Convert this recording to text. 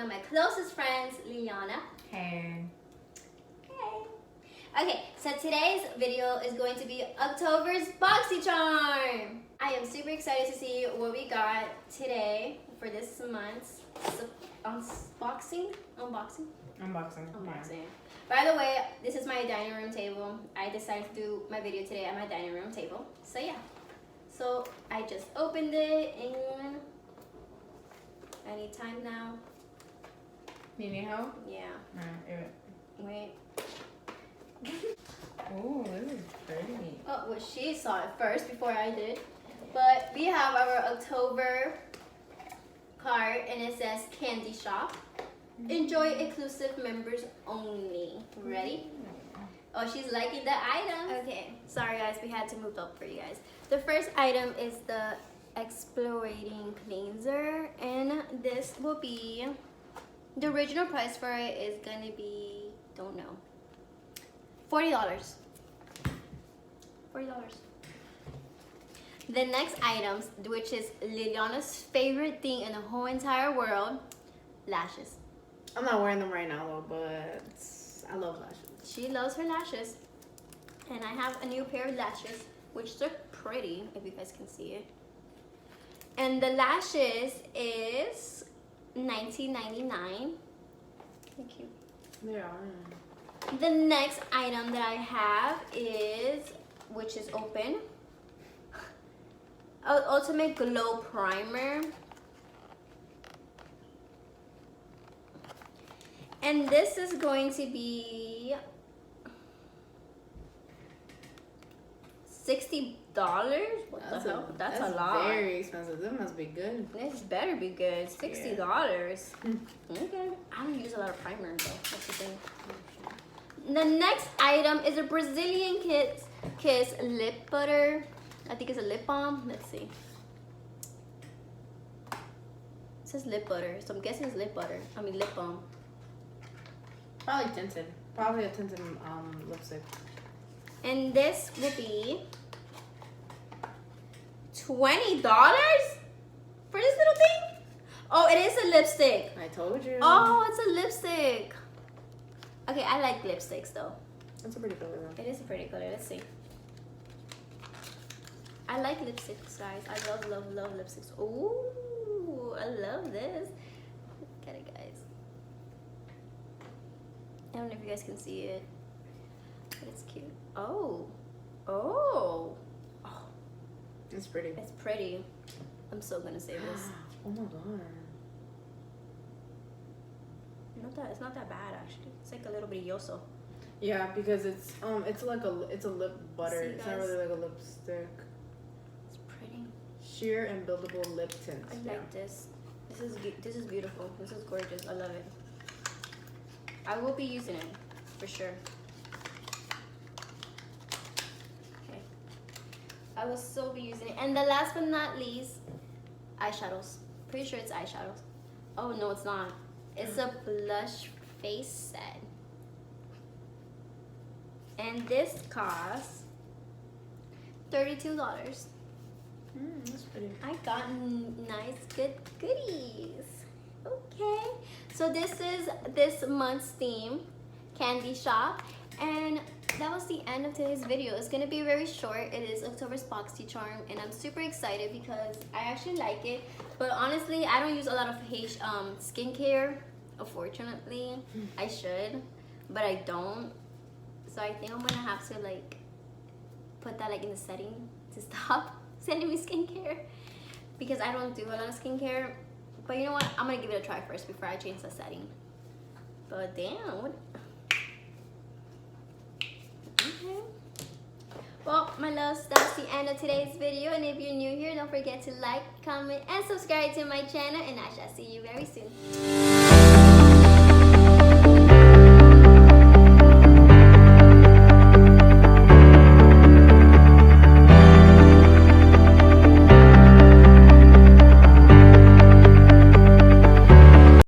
of my closest friends, Liliana. Hey. Hey. Okay, so today's video is going to be October's Boxycharm. I am super excited to see what we got today for this month's unboxing. Yeah. By the way, this is my dining room table. I decided to do my video today at my dining room table. So yeah. So I just opened it and anytime now. You need help? Yeah. Alright, Wait. ooh, this is pretty. Oh, well, she saw it first before I did. But we have our October card and it says Candy Shop. Enjoy exclusive members only. Ready? Oh, she's liking the item. Okay, sorry guys, we had to move up for you guys. The first item is the Explorating Cleanser, and this will be, the original price for it is gonna be, don't know, $40. $40. The next item, which is Liliana's favorite thing in the whole entire world, lashes. I'm not wearing them right now though, but I love lashes. She loves her lashes. And I have a new pair of lashes, which are pretty, if you guys can see it. And the lashes is $19.99. Thank you. They are. The next item that I have is, which is open, Ultimate Glow Primer. And this is going to be $60. What the hell? That's a lot. Very expensive. This must be good. This better be good. $60. Okay. I don't use a lot of primer though. That's the thing. The next item is a Brazilian Kiss lip butter. I think it's a lip balm. Let's see. It says lip butter, so I'm guessing it's lip butter. I mean lip balm. Probably tinted. Probably a tinted lipstick. And this will be $20 for this little thing? Oh, it is a lipstick. I told you. Oh, it's a lipstick. Okay, I like lipsticks though. That's a pretty color though. It is a pretty color. Let's see. I like lipsticks, guys. I love lipsticks. Ooh, I love this. Look at it, guys. I don't know if you guys can see it, but it's cute. Oh. It's pretty. It's pretty. I'm so gonna save this. Oh my god. It's not that bad actually. It's like a little brilloso. Yeah, because it's like a lip butter. See, it's not really like a lipstick. It's pretty. Sheer and buildable lip tint. I like this. This is beautiful. This is gorgeous. I love it. I will be using it for sure. Okay. I will still be using it. And the last but not least, eyeshadows. Pretty sure it's eyeshadows. Oh no, it's not. It's a blush face set. And this costs $32. That's pretty. I got nice good goodies. Okay, so this is this month's theme, Candy Shop, and that was the end of today's video. It's gonna be very short. It is October's Boxycharm, and I'm super excited because I actually like it. But honestly, I don't use a lot of skincare. Unfortunately, I should, but I don't. So I think I'm gonna have to like put that like in the setting to stop sending me skincare because I don't do a lot of skincare. But you know what? I'm gonna give it a try first before I change the setting. But damn, what? Okay. Well, my loves, that's the end of today's video. And if you're new here, don't forget to like, comment, and subscribe to my channel. And I shall see you very soon.